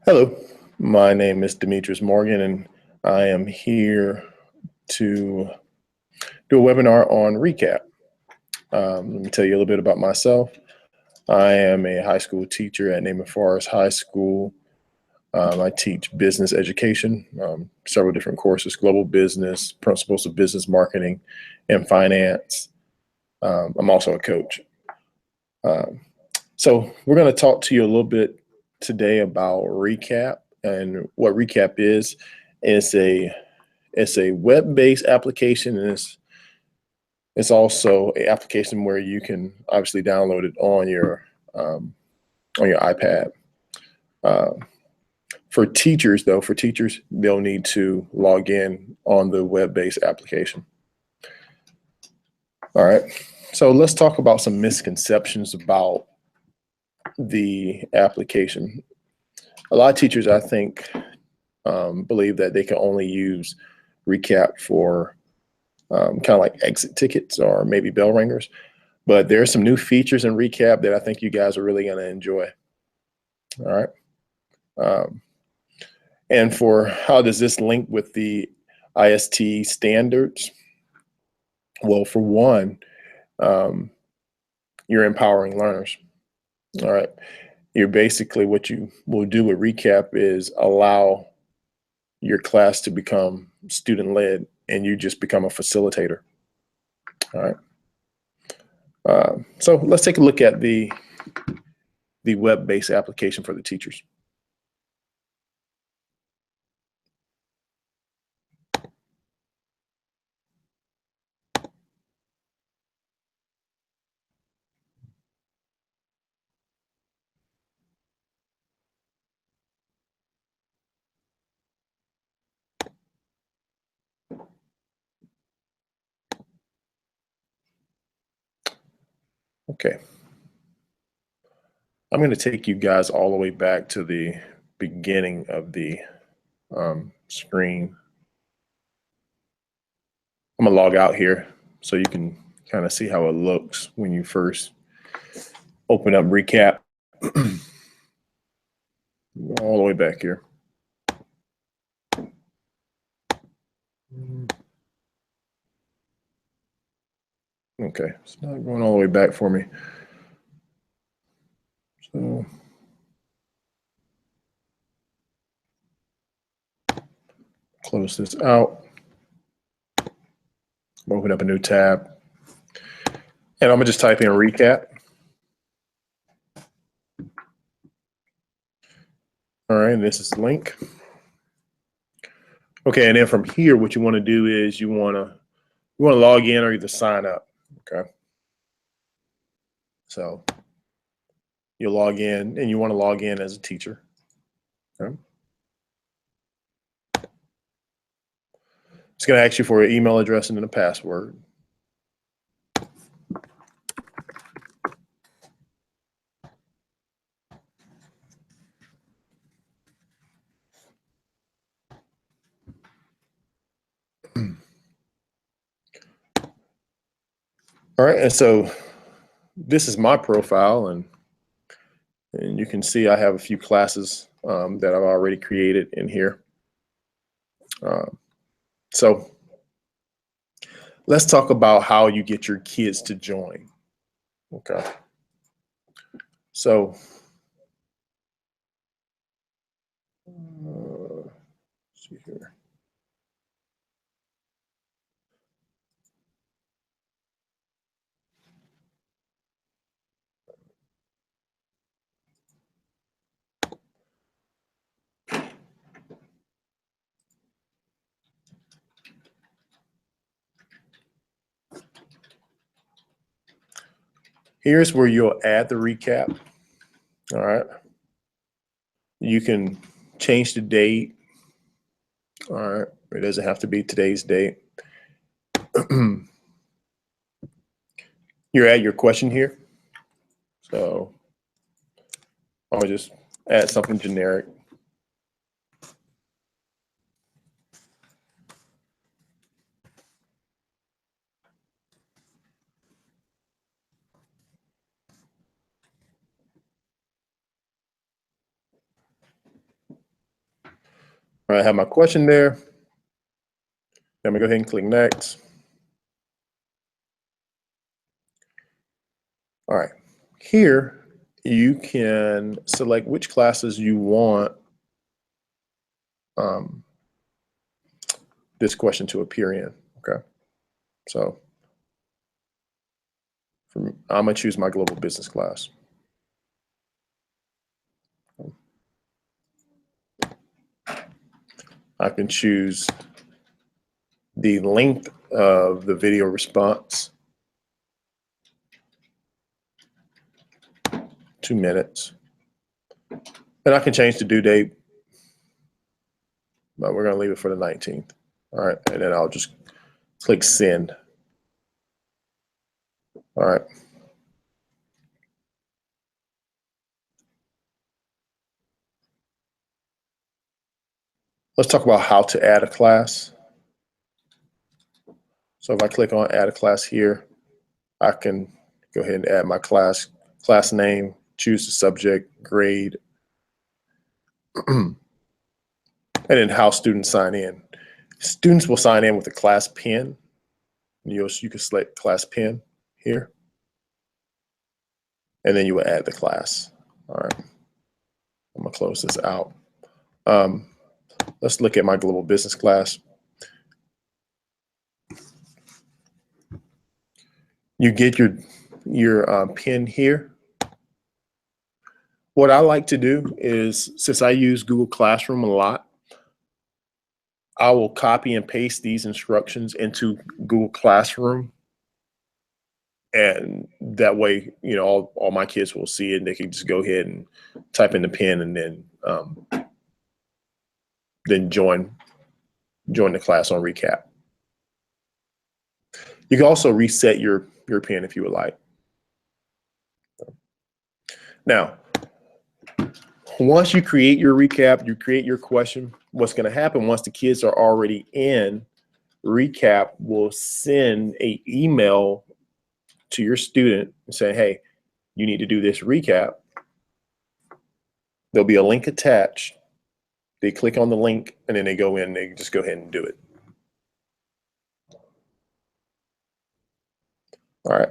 Hello, my name is Demetrius Morgan, and I am here to do a webinar on recap. Let me tell you a little bit about myself. I am a high school teacher at Naaman Forest High School. I teach business education, several different courses: global business, principles of business marketing, and finance. I'm also a coach. Um, so we're going to talk to you a little bit today about recap. And what recap is, it's a it's a web-based application, and it's also an application where you can obviously download it on your iPad. Uh, for teachers, they'll need to log in on the web-based application. All right. So let's talk about some misconceptions about the application. A lot of teachers, I think, believe that they can only use recap for kind of like exit tickets or maybe bell ringers. But there are some new features in recap that I think you guys are really going to enjoy. All right. Um, and for how does this link with the IST standards? Well, for one, um, you're empowering learners. All right. You're basically what you will do with recap is allow your class to become student led and you just become a facilitator. All right. So let's take a look at the web-based application for the teachers. Okay. I'm going to take you guys all the way back to the beginning of the screen. I'm going to log out here so you can kind of see how it looks when you first open up recap. All the way back here. Okay, it's not going all the way back for me. So close this out. Open up a new tab. And I'm gonna just type in recap. All right, and this is the link. Okay, and then from here, what you want to do is you want to log in or either sign up. Okay. So you log in and you want to log in as a teacher. Okay. It's going to ask you for your email address and then a password. All right, and so this is my profile, and you can see I have a few classes that I've already created in here. So let's talk about how you get your kids to join. Okay. So let's see here. Here's where you'll add the recap. All right. You can change the date. All right. It doesn't have to be today's date. You're at your question here. So I'll just add something generic. All right, I have my question there. Let me go ahead and click next. All right, here you can select which classes you want this question to appear in. Okay, so I'm gonna choose my global business class. I can choose the length of the video response, 2 minutes. And I can change the due date, but we're gonna leave it for the 19th. All right, and then I'll just click send. All right. Let's talk about how to add a class. So if I click on add a class here, I can go ahead and add my class name, choose the subject, grade, and then how students sign in. Students will sign in with a class pin. You can select class pin here, and then you will add the class. All right, I'm gonna close this out. Let's look at my global business class. You get your pin here. What I like to do is, since I use Google Classroom a lot, I will copy and paste these instructions into Google Classroom. And that way, you know, all my kids will see it and they can just go ahead and type in the pin and then join the class on recap. You can also reset your pin if you would like. Now, once you create your recap, you create your question, what's going to happen once the kids are already in, recap will send an email to your student and say, hey, you need to do this recap. There'll be a link attached. They click on the link and then they go in and they just go ahead and do it. All right.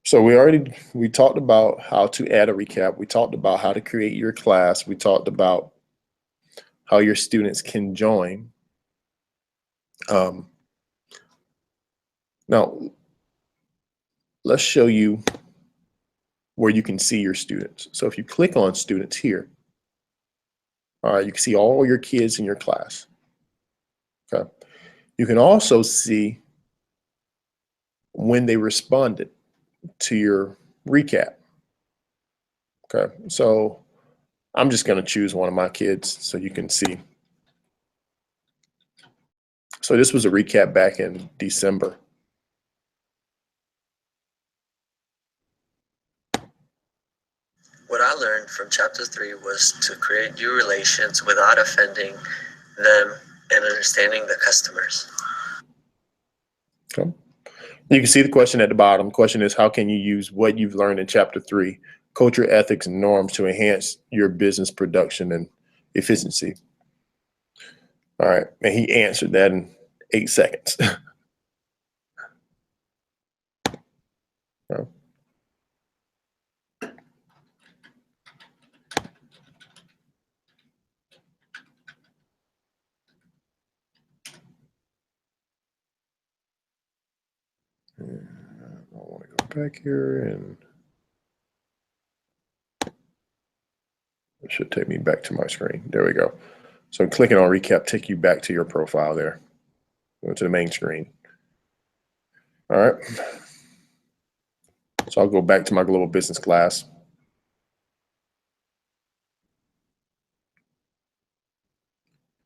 So we talked about how to add a recap. We talked about how to create your class. We talked about how your students can join. Now, let's show you where you can see your students. So if you click on students here, all right, you can see all your kids in your class. Okay. You can also see when they responded to your recap. Okay, so I'm just going to choose one of my kids so you can see. So this was a recap back in December. What I learned from chapter 3 was to create new relations without offending them and understanding the customers. Okay. You can see the question at the bottom. The question is, how can you use what you've learned in chapter 3, culture, ethics, and norms, to enhance your business production and efficiency? All right, and he answered that in 8 seconds. Okay. I want to go back here, and it should take me back to my screen. There we go. So clicking on recap take you back to your profile there. Go to the main screen. All right. So I'll go back to my global business class.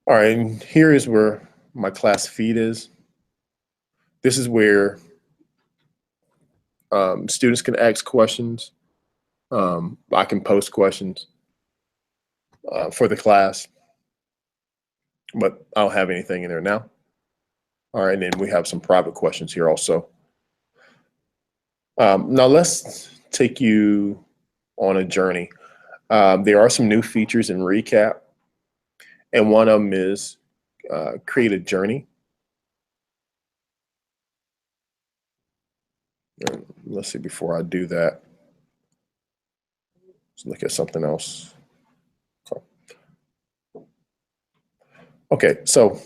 All right, and here is where my class feed is. This is where students can ask questions. I can post questions for the class, but I don't have anything in there now. All right, and then we have some private questions here also. Now let's take you on a journey. There are some new features in Recap, and one of them is create a journey. Let's see, before I do that, let's look at something else. Okay, so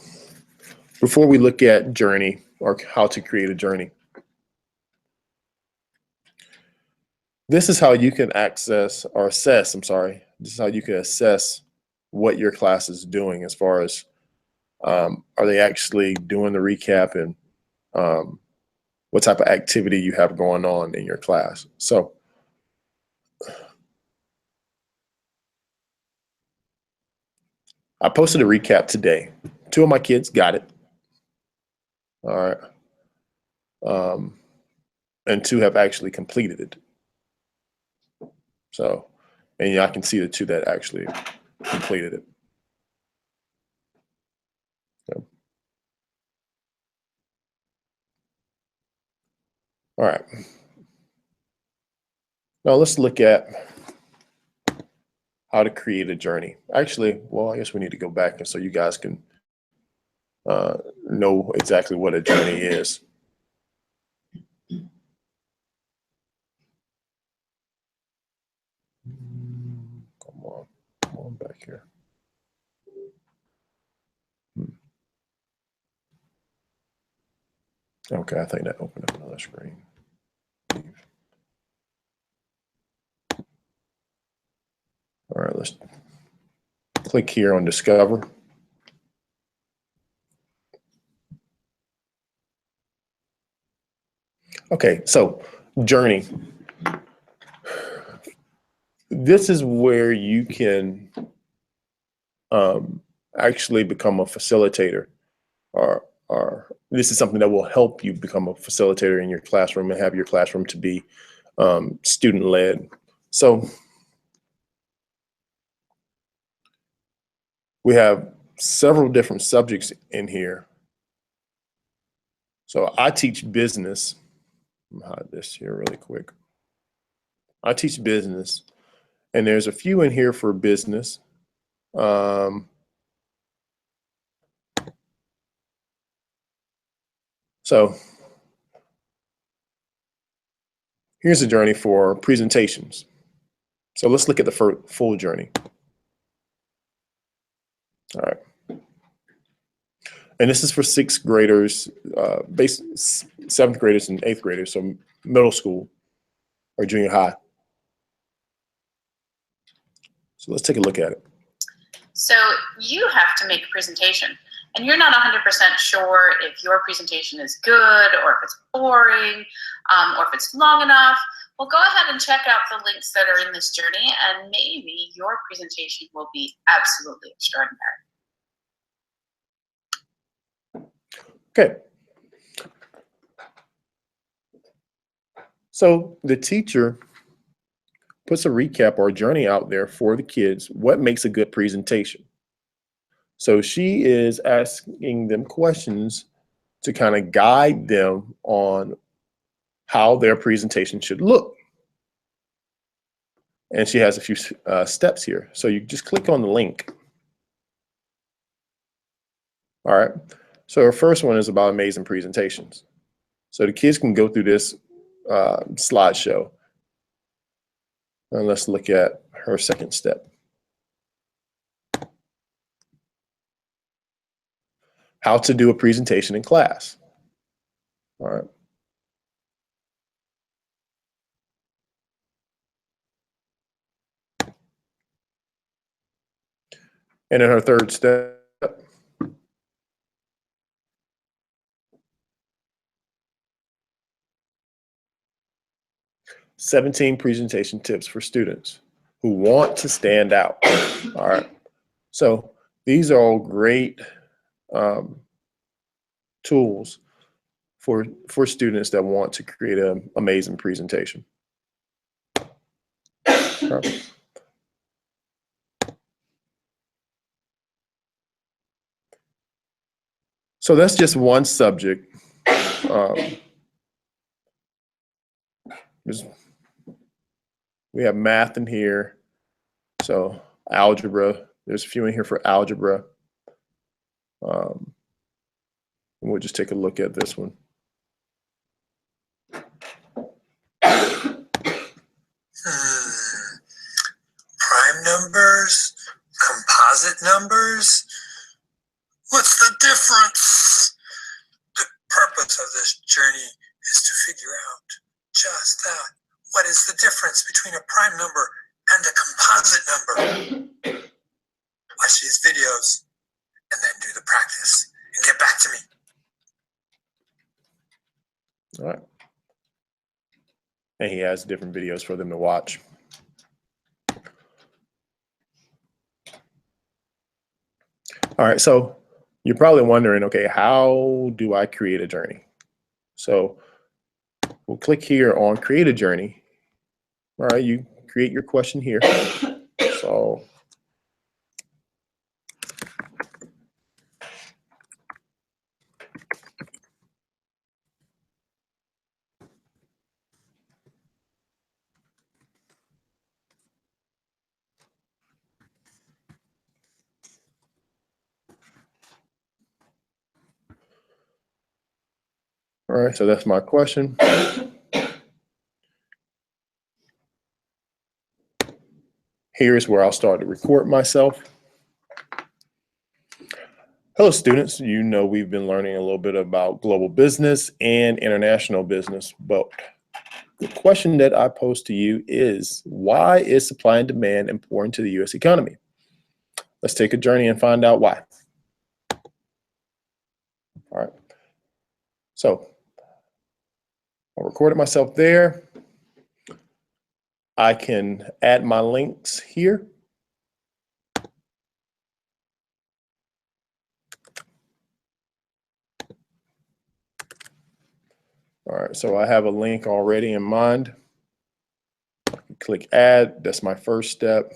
before we look at journey or how to create a journey, this is how you can access or assess, this is how you can assess what your class is doing as far as are they actually doing the recap and what type of activity you have going on in your class. So I posted a recap today. 2 of my kids got it. All right. And 2 have actually completed it. So, and yeah, I can see the 2 that actually completed it. So. All right. Now let's look at how to create a journey. Actually, well, I guess we need to go back and so you guys can know exactly what a journey is. Come on back here. Okay, I think that opened up another screen. All right, let's click here on Discover. Okay, so journey. This is where you can actually become a facilitator, or this is something that will help you become a facilitator in your classroom and have your classroom to be student-led. So we have several different subjects in here. So I teach business. I'm gonna hide this here really quick. I teach business, and there's a few in here for business. So here's a journey for presentations. So let's look at the full journey. All right. And this is for 6th graders, 7th graders and 8th graders, so middle school or junior high. So let's take a look at it. So you have to make a presentation, and you're not 100% sure if your presentation is good or if it's boring or if it's long enough. Well, go ahead and check out the links that are in this journey, and maybe your presentation will be absolutely extraordinary. Okay. So the teacher puts a recap or a journey out there for the kids. What makes a good presentation? So she is asking them questions to kind of guide them on how their presentation should look. And she has a few steps here. So you just click on the link. All right. So our first one is about amazing presentations. So the kids can go through this slideshow. And let's look at her second step. How to do a presentation in class. All right. And in her third step, 17 presentation tips for students who want to stand out. All right. So these are all great tools for students that want to create an amazing presentation. Okay. So that's just one subject. There's We have math in here. So algebra, there's a few in here for algebra. We'll just take a look at this one. Prime numbers, composite numbers. What's the difference? The purpose of this journey is to figure out just that. What is the difference between a prime number and a composite number? Watch these videos and then do the practice and get back to me. All right. And he has different videos for them to watch. All right, so you're probably wondering, okay, how do I create a journey? So we'll click here on create a journey. All right, you create your question here. So all right, so that's my question. Here's where I'll start to record myself. Hello, students. You know we've been learning a little bit about global business and international business, but the question that I pose to you is, why is supply and demand important to the U.S. economy? Let's take a journey and find out why. All right. So I recorded myself there. I can add my links here. All right, so I have a link already in mind. Click add, that's my first step.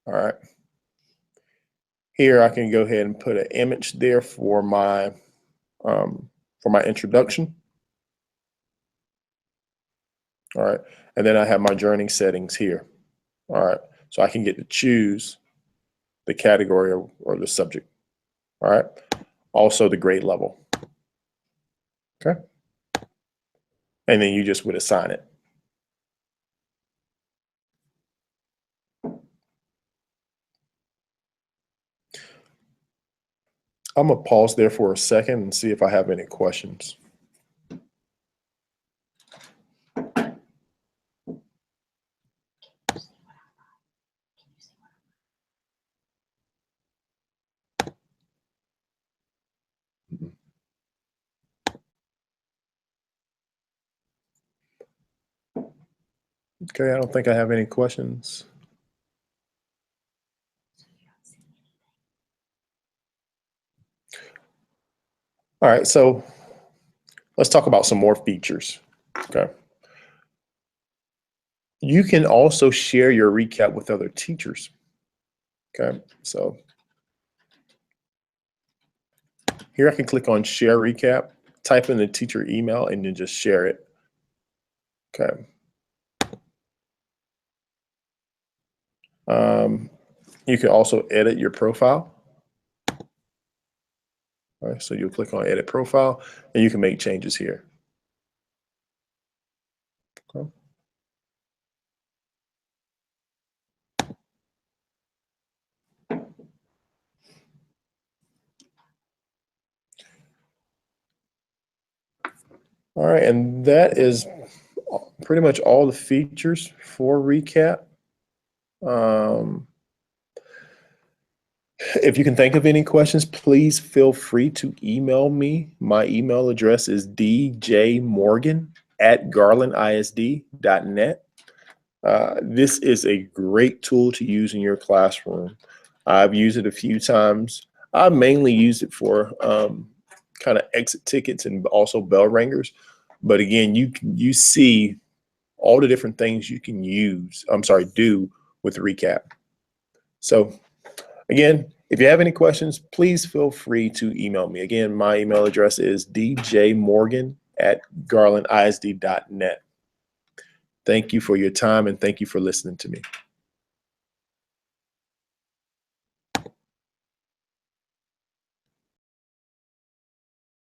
All right. Here I can go ahead and put an image there for my introduction. All right, and then I have my journey settings here. All right, so I can get to choose the category or the subject. All right, also the grade level. Okay, and then you just would assign it. I'm gonna pause there for a second and see if I have any questions. Okay, I don't think I have any questions. All right, so let's talk about some more features. Okay. You can also share your recap with other teachers. Okay, so here I can click on share recap, type in the teacher email, and then just share it. Okay. You can also edit your profile. All right, so you'll click on edit profile and you can make changes here. Okay. All right, and that is pretty much all the features for recap. If you can think of any questions, please feel free to email me. My email address is djmorgan@garlandisd.net. This is a great tool to use in your classroom. I've used it a few times. I mainly use it for kind of exit tickets and also bell ringers. But again, you see all the different things you can do with recap. So again, if you have any questions, please feel free to email me. Again, my email address is djmorgan@garlandisd.net. Thank you for your time and thank you for listening to me.